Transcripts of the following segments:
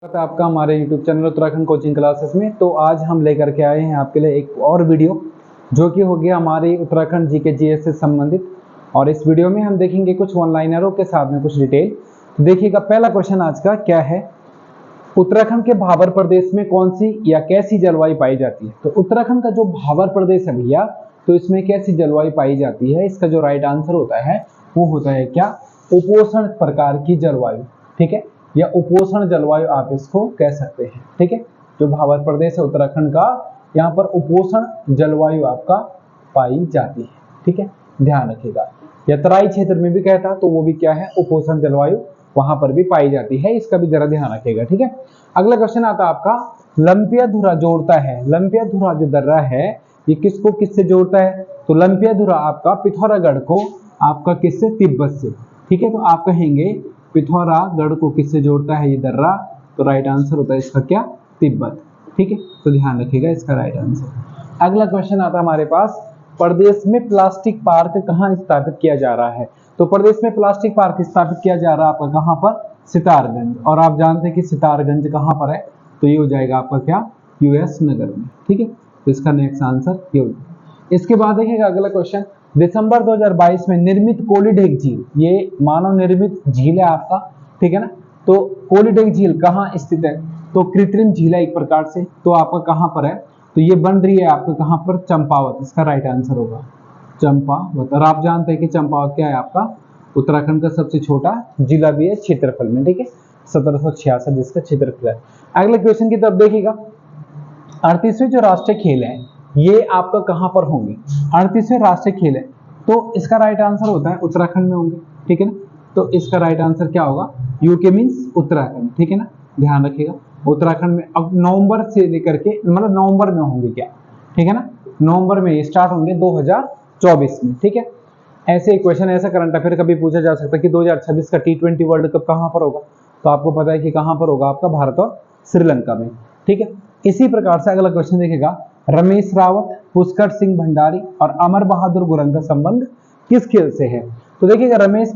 स्वागत है आपका हमारे YouTube channel Uttarakhand coaching classes में। तो आज हम लेकर के आए हैं आपके लिए एक और वीडियो जो कि हो गया हमारी उत्तराखंड जीके जीएस से संबंधित। और इस वीडियो में हम देखेंगे कुछ वन लाइनरों के साथ में कुछ डिटेल। तो देखिएगा, पहला क्वेश्चन आज का क्या है, उत्तराखंड के भाबर प्रदेश में कौन सी या कैसी जलवायु पाई जाती है। तो उत्तराखंड का जो भाबर प्रदेश है भैया, तो इसमें कैसी जलवायु पाई जाती है, इसका जो राइट आंसर होता है वो होता है क्या, उपोष्ण प्रकार की जलवायु। ठीक है, या उपोष्ण जलवायु आप इसको कह सकते हैं। ठीक है, जो भाबर प्रदेश है उत्तराखंड का, यहाँ पर उपोष्ण जलवायु आपका पाई जाती है। ठीक है, ध्यान रखिएगा। या तराई क्षेत्र में भी कहता तो वो भी क्या है, उपोष्ण जलवायु वहां पर भी पाई जाती है, इसका भी जरा ध्यान रखिएगा। ठीक है, अगला क्वेश्चन आता है आपका, लंपिया धुरा जोड़ता है। लंपिया धुरा जो दर्रा है ये किसको किससे जोड़ता है, तो लंपिया धुरा आपका पिथौरागढ़ को आपका किससे, तिब्बत से। ठीक है, तो आप कहेंगे पिथौरागढ़ को किससे जोड़ता है ये दर्रा, तो राइट आंसर होता है इसका क्या, तिब्बत। ठीक है, तो ध्यान रखिएगा इसका राइट आंसर। अगला क्वेश्चन आता है हमारे पास, प्रदेश में प्लास्टिक पार्क कहाँ स्थापित किया जा रहा है। तो प्रदेश में प्लास्टिक पार्क स्थापित किया जा रहा है आपका कहाँ पर, सितारगंज। और आप जानते हैं कि सितारगंज कहाँ पर है, तो ये हो जाएगा आपका क्या, यूएस नगर में। ठीक है, तो इसका नेक्स्ट आंसर ये हो जाएगा। इसके बाद देखिएगा अगला क्वेश्चन, दिसंबर 2022 में निर्मित कोलीढेक झील, ये मानव निर्मित झील है आपका। ठीक है ना, तो कोलीढेक झील कहाँ स्थित है, तो कृत्रिम झील है एक प्रकार से। तो आपका कहाँ पर है, तो ये बन रही है आपका कहाँ पर, चंपावत। इसका राइट आंसर होगा चंपावत। और आप जानते हैं कि चंपावत क्या है आपका, उत्तराखंड का सबसे छोटा जिला भी है क्षेत्रफल में। ठीक है, 1766 जिसका क्षेत्रफल है। अगले क्वेश्चन की तरफ देखिएगा, 38वें जो राष्ट्रीय खेल है ये आपका कहां पर होंगे। 38वें राष्ट्रीय खेल है, तो इसका राइट आंसर होता है उत्तराखंड में होंगे। ठीक है ना, तो इसका राइट आंसर क्या होगा, यूके मींस उत्तराखंड। ठीक है ना, ध्यान रखिएगा उत्तराखंड में। अब नवंबर से लेकर के मतलब नवंबर में होंगे क्या, ठीक है ना, नवंबर में ये स्टार्ट होंगे 2024 में। ठीक है, ऐसे क्वेश्चन, ऐसा करंट अफेयर कभी पूछा जा सकता है कि 2026 का T20 वर्ल्ड कप कहां पर होगा, तो आपको पता है कि कहां पर होगा, आपका भारत और श्रीलंका में। ठीक है, इसी प्रकार से अगला क्वेश्चन देखेगा, रमेश रावत, पुष्कर सिंह भंडारी और अमर बहादुर गुरंग का संबंध किस खेल से है। तो देखिएगा रमेश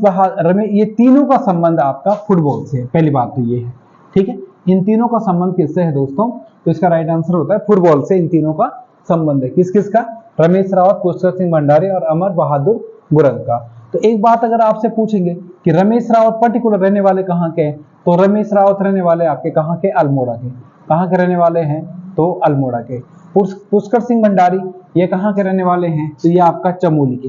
ये तीनों का संबंध आपका फुटबॉल से है। पहली बात तो ये है। ठीक है, इन तीनों का संबंध किससे है दोस्तों, तो इसका राइट आंसर होता है फुटबॉल से इन तीनों का संबंध है। किस किस का, रमेश रावत, पुष्कर सिंह भंडारी और अमर बहादुर गुरंग का। तो एक बात अगर आपसे पूछेंगे कि रमेश रावत पर्टिकुलर रहने वाले कहाँ के हैं, तो रमेश रावत रहने वाले आपके कहाँ के, अल्मोड़ा के। कहाँ के रहने वाले हैं, तो अल्मोड़ा के। पुष्कर सिंह भंडारी ये कहाँ के रहने वाले हैं, तो ये आपका चमोली के।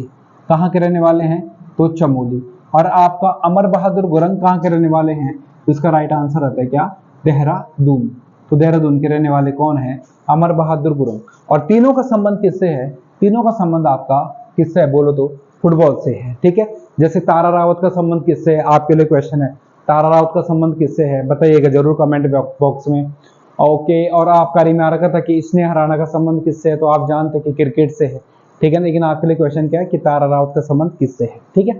कहाँ के रहने वाले हैं, तो चमोली। और आपका अमर बहादुर गुरंग कहाँ के रहने वाले हैं, तो इसका राइट आंसर आता है क्या, देहरादून। तो देहरादून के रहने वाले कौन है, अमर बहादुर गुरंग। और तीनों का संबंध किससे है, तीनों का संबंध आपका किससे है बोलो तो फुटबॉल से है। ठीक है, जैसे तारा रावत का संबंध किससे है, आपके लिए क्वेश्चन है, तारा रावत का संबंध किससे है बताइएगा जरूर कमेंट बॉक्स में। ओके, और आपका रिमार्क रखा था कि स्नेहा राणा का संबंध किससे है, तो आप जानते हैं कि क्रिकेट से है। ठीक है, लेकिन आपके लिए क्वेश्चन क्या है कि तारा रावत का संबंध किससे है। ठीक है,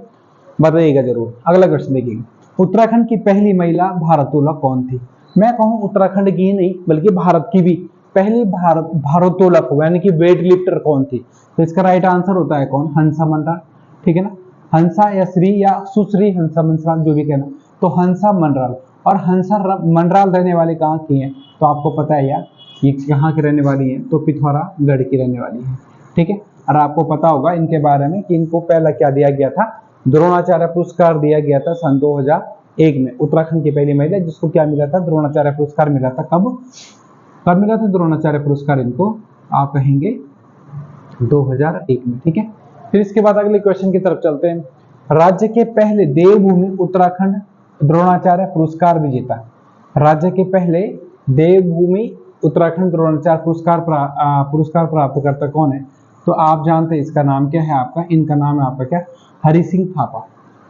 बताइएगा जरूर। अगला क्वेश्चन देखिए, उत्तराखंड की पहली महिला भारोत्तोलक कौन थी। मैं कहूँ उत्तराखंड की ही नहीं बल्कि भारत की भी पहली भारोत्तोलक यानी कि वेट लिफ्टर कौन थी, तो इसका राइट आंसर होता है कौन, हंसा मंडराल। ठीक है ना, हंसा या श्री या सुश्री हंसा मंडराल जो भी कहना, तो हंसा मंडराल। और हंसा मंडराल रहने वाले कहाँ की हैं, तो आपको पता है यार ये कहाँ की रहने वाली हैं, तो पिथौरागढ़ की रहने वाली है। ठीक है, और आपको पता होगा इनके बारे में कि इनको पहला क्या दिया गया था, द्रोणाचार्य पुरस्कार दिया गया था सन 2001 में। उत्तराखंड की पहली महिला जिसको क्या मिला था, द्रोणाचार्य पुरस्कार मिला था। कब कब मिला था द्रोणाचार्य पुरस्कार इनको, आप कहेंगे 2001 में। ठीक है, फिर इसके बाद अगले क्वेश्चन की तरफ चलते हैं, राज्य के पहले देवभूमि उत्तराखंड द्रोणाचार्य पुरस्कार विजेता। राज्य के पहले देवभूमि उत्तराखंड द्रोणाचार्य पुरस्कार प्राप्त करता कौन है, तो आप जानते हैं इसका नाम क्या है आपका, इनका नाम है आपका क्या, हरि सिंह थापा।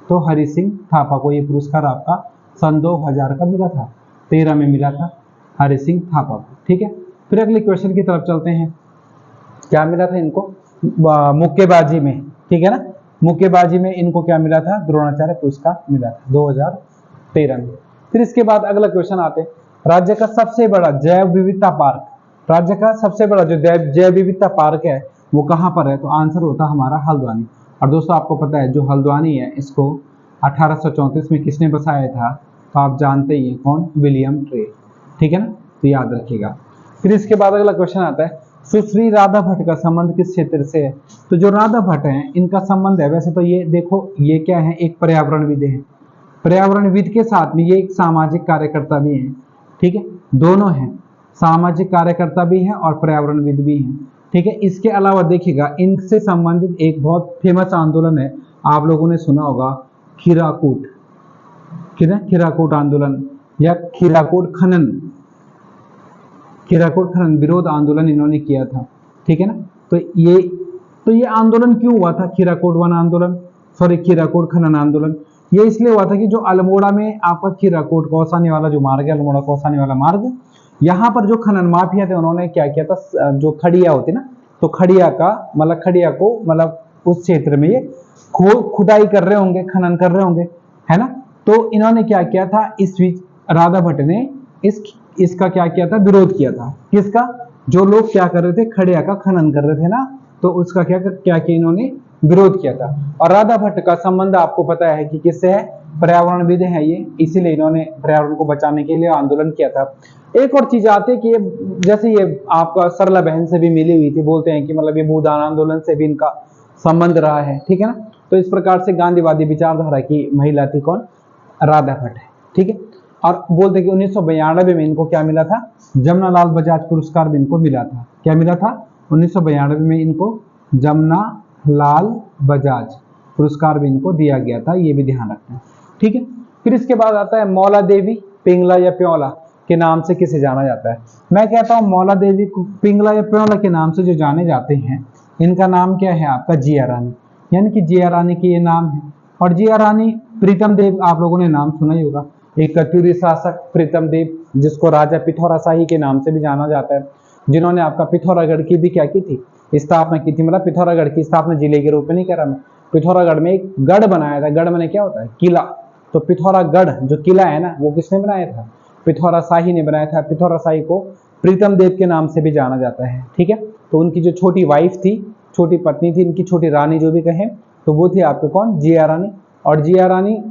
तो हरि सिंह थापा को ये पुरस्कार आपका सन 2000 का मिला था, 13 में मिला था हरि सिंह थापा को। ठीक है, फिर अगले क्वेश्चन की तरफ चलते हैं, क्या मिला था इनको, मुक्केबाजी में। ठीक है ना, मुक्केबाजी में इनको क्या मिला था, द्रोणाचार्य पुरस्कार मिला था 2013 में। फिर इसके बाद अगला क्वेश्चन आते हैं, राज्य का सबसे बड़ा जैव विविधता पार्क, राज्य का सबसे बड़ा जो जैव विविधता पार्क है वो कहाँ पर है, तो आंसर होता हमारा हल्द्वानी। और दोस्तों आपको पता है जो हल्द्वानी है इसको 1834 में किसने बसाया था, तो आप जानते ही हैं कौन, विलियम ट्रे। ठीक है ना, तो याद रखिएगा। फिर इसके बाद अगला क्वेश्चन आता है, सुश्री राधा भट्ट का संबंध किस क्षेत्र से है? तो जो राधा भट्ट हैं इनका संबंध है, वैसे तो ये देखो ये क्या है, एक पर्यावरणविद है, पर्यावरणविद के साथ में ये एक सामाजिक कार्यकर्ता भी है, ठीक है, दोनों हैं, सामाजिक कार्यकर्ता भी है और पर्यावरणविद भी है, ठीक है। इसके अलावा देखिएगा इनसे संबंधित एक बहुत फेमस आंदोलन है, आप लोगों ने सुना होगा, खीराकूट, खीराकूट आंदोलन या खीराकूट खनन, खीराकूट खनन विरोध आंदोलन इन्होंने किया था, ठीक है ना। तो ये आंदोलन क्यों हुआ था, खीराकूट वन आंदोलन, सॉरी खीराकूट खनन आंदोलन? ये इसलिए हुआ था कि जो अल्मोड़ा में आपका खीराकूट कोसानी वाला जो मार्ग है, अल्मोड़ा कोसानी वाला मार्ग, यहाँ पर जो खनन माफिया थे उन्होंने क्या किया था, जो खड़िया होती ना, तो खड़िया का मतलब खड़िया को मतलब उस क्षेत्र में ये खुदाई कर रहे होंगे, खनन कर रहे होंगे, है ना। तो इन्होंने क्या किया था, इस बीच राधा भट्ट ने इसका क्या किया था, विरोध किया था। किसका? जो लोग क्या कर रहे थे, खड़िया का खनन कर रहे थे ना, तो उसका क्या किया इन्होंने विरोध किया था। और राधा भट्ट का संबंध आपको पता है कि किससे है, पर्यावरणविद है ये, इसीलिए इन्होंने पर्यावरण को बचाने के लिए आंदोलन किया था। एक और चीज आती है कि ये जैसे ये आपका सरला बहन से भी मिली हुई थी, बोलते हैं कि मतलब ये भूदान आंदोलन से भी इनका संबंध रहा है, ठीक है ना। तो इस प्रकार से गांधीवादी विचारधारा की महिला थी कौन, राधा भट्ट है, ठीक है। और बोलते कि 1992 में इनको क्या मिला था, जमनालाल बजाज पुरस्कार भी इनको मिला था। क्या मिला था? 1992 में इनको जमनालाल बजाज पुरस्कार भी इनको दिया गया था, ये भी ध्यान रखना है, ठीक है। फिर इसके बाद आता है मौला देवी पिंगला या प्योला के नाम से किसे जाना जाता है? मैं कहता हूँ मौला देवी को पिंगला या प्योला के नाम से जो जाने जाते हैं, इनका नाम क्या है आपका, जिया रानी, यानी कि जिया रानी की ये नाम है। और जिया रानी प्रीतम देव, आप लोगों ने नाम सुना ही होगा, एक कत्यूरी शासक प्रीतम देव, जिसको राजा पिथौरा शाही के नाम से भी जाना जाता है, जिन्होंने आपका पिथौरागढ़ की भी क्या की थी, स्थापना की थी। मतलब पिथौरागढ़ की स्थापना जिले के रूप में नहीं कह रहा मैं, पिथौरागढ़ में एक गढ़ बनाया था। गढ़ मैंने क्या होता है, किला। तो पिथौरागढ़ जो किला है ना, वो किसने बनाया था, पिथौरा शाही ने बनाया था। पिथौरा शाही को प्रीतम देव के नाम से भी जाना जाता है, ठीक है। तो उनकी जो छोटी वाइफ थी, छोटी पत्नी थी, इनकी छोटी रानी जो भी कहें, तो वो थी आपके कौन, जिया रानी। और जिया रानी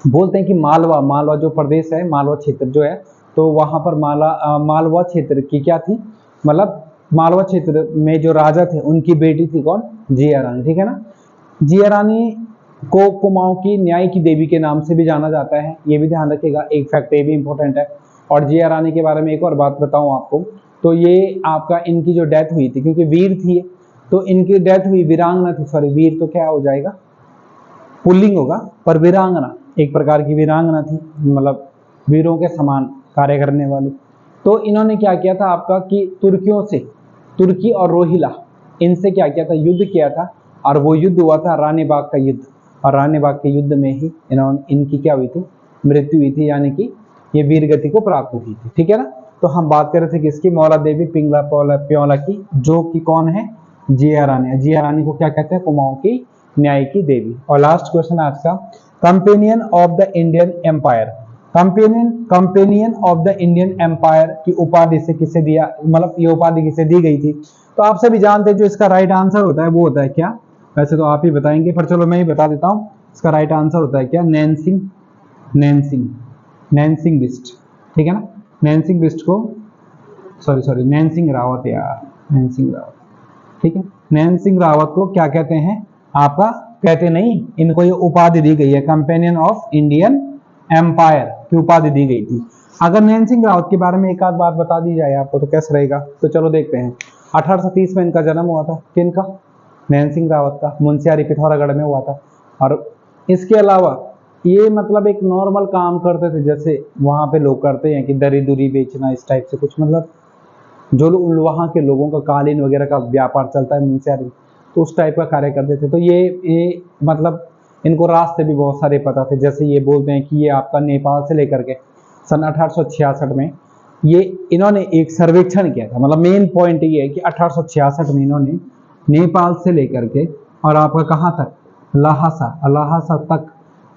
बोलते हैं कि मालवा जो प्रदेश है, मालवा क्षेत्र जो है, तो वहां पर मालवा क्षेत्र की क्या थी, मतलब मालवा क्षेत्र में जो राजा थे उनकी बेटी थी कौन, जिया रानी, ठीक है ना। जिया रानी को कुमाऊं की न्याय की देवी के नाम से भी जाना जाता है, ये भी ध्यान रखिएगा, एक फैक्ट ये भी इंपॉर्टेंट है। और जिया रानी के बारे में एक और बात बताऊं आपको, तो ये आपका इनकी जो डेथ हुई थी, क्योंकि वीर थी तो इनकी डेथ हुई, वीरांगना थी, सॉरी वीर तो क्या हो जाएगा, पुल्लिंग होगा, पर वीरांगना एक प्रकार की वीरांगना थी, मतलब वीरों के समान कार्य करने वाली। तो इन्होंने क्या किया था आपका कि तुर्कियों से, तुर्की और रोहिला, इनसे क्या किया था, युद्ध किया था। और वो युद्ध हुआ था रानी बाग का युद्ध, और रानी बाग के युद्ध में ही इनकी क्या हुई थी, मृत्यु हुई थी, यानी कि ये वीर गति को प्राप्त हुई थी, ठीक है ना। तो हम बात कर रहे थे किसकी, मौला देवी पिंगला प्योला की, जो कि कौन है, जिया रानी। जिया रानी को क्या कहते हैं, कुमाऊं की न्याय की देवी। और लास्ट क्वेश्चन आज का, companion of the Indian empire, companion of the Indian empire की उपाधि से किसे दिया, मतलब ये उपाधि किसे दी गई थी? तो आप सभी जानते हैं जो इसका राइट आंसर होता है वो होता है क्या, वैसे तो आप ही बताएंगे, पर चलो मैं ही बता देता हूँ। इसका राइट आंसर होता है क्या, नैनसिंग बिस्ट, ठीक है ना। नैनसिंग बिस्ट को, सॉरी नैनसिंग रावत यार, नैनसिंग रावत, ठीक है। नैनसिंग रावत को क्या कहते हैं आपका, कहते नहीं, इनको ये उपाधि दी गई है, कंपेनियन ऑफ इंडियन एम्पायर की उपाधि दी गई थी। अगर नैनसिंग रावत के बारे में एक आध बात बता दी जाए आपको तो कैसा रहेगा, तो चलो देखते हैं। 1830 में इनका जन्म हुआ था, किनका, नैनसिंग रावत का, मुंशियारी पिथौरागढ़ में हुआ था। और इसके अलावा ये मतलब एक नॉर्मल काम करते थे, जैसे वहां पे लोग करते हैं कि दरी दुरी बेचना, इस टाइप से कुछ, मतलब जो वहाँ के लोगों का कालीन वगैरह का व्यापार चलता है मुंशियारी, तो उस टाइप का कार्य करते थे। तो ये मतलब इनको रास्ते भी बहुत सारे पता थे, जैसे ये बोलते हैं कि ये आपका नेपाल से लेकर के सन 1866 में ये इन्होंने एक सर्वेक्षण किया था। मतलब मेन पॉइंट ये है कि 1866 में इन्होंने नेपाल से लेकर के और आपका कहाँ तक, लहासा तक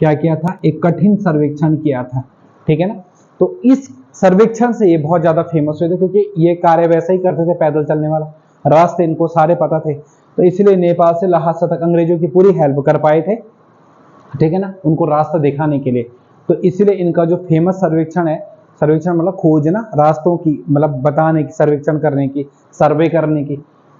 क्या किया था, एक कठिन सर्वेक्षण किया था, ठीक है ना। तो इस सर्वेक्षण से ये बहुत ज्यादा फेमस हुए थे, क्योंकि ये कार्य वैसे ही करते थे, पैदल चलने वाला, रास्ते इनको सारे पता थे, तो इसलिए नेपाल से लहासा तक अंग्रेजों की पूरी हेल्प कर पाए थे, ठीक है ना, उनको रास्ता दिखाने के लिए। तो इसलिए इनका जो फेमस सर्वेक्षण है सर्वेक्षण मतलब खोजना, रास्तों की मतलब बताने की, सर्वेक्षण करने की, सर्वे करने की,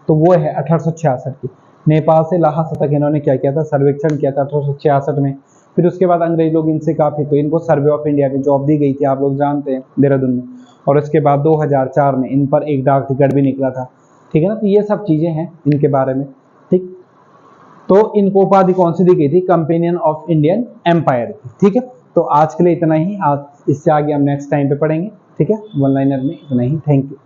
तो वो है 1866 की। नेपाल से लहासा तक इन्होंने क्या किया था, सर्वेक्षण किया था 1866 में। फिर उसके बाद अंग्रेज लोग इनसे काफी, तो इनको सर्वे ऑफ इंडिया की जॉब दी गई थी, आप लोग जानते हैं, देहरादून में। और उसके बाद 2004 में इन पर एक डाक टिकट भी निकला था, ठीक है ना। तो ये सब चीजें हैं इनके बारे में, ठीक। तो इनको उपाधि कौन सी दी गई थी, कंपेनियन ऑफ इंडियन एम्पायर की, ठीक है। तो आज के लिए इतना ही, आज इससे आगे हम नेक्स्ट टाइम पे पढ़ेंगे, ठीक है। वन लाइनर में इतना ही, थैंक यू।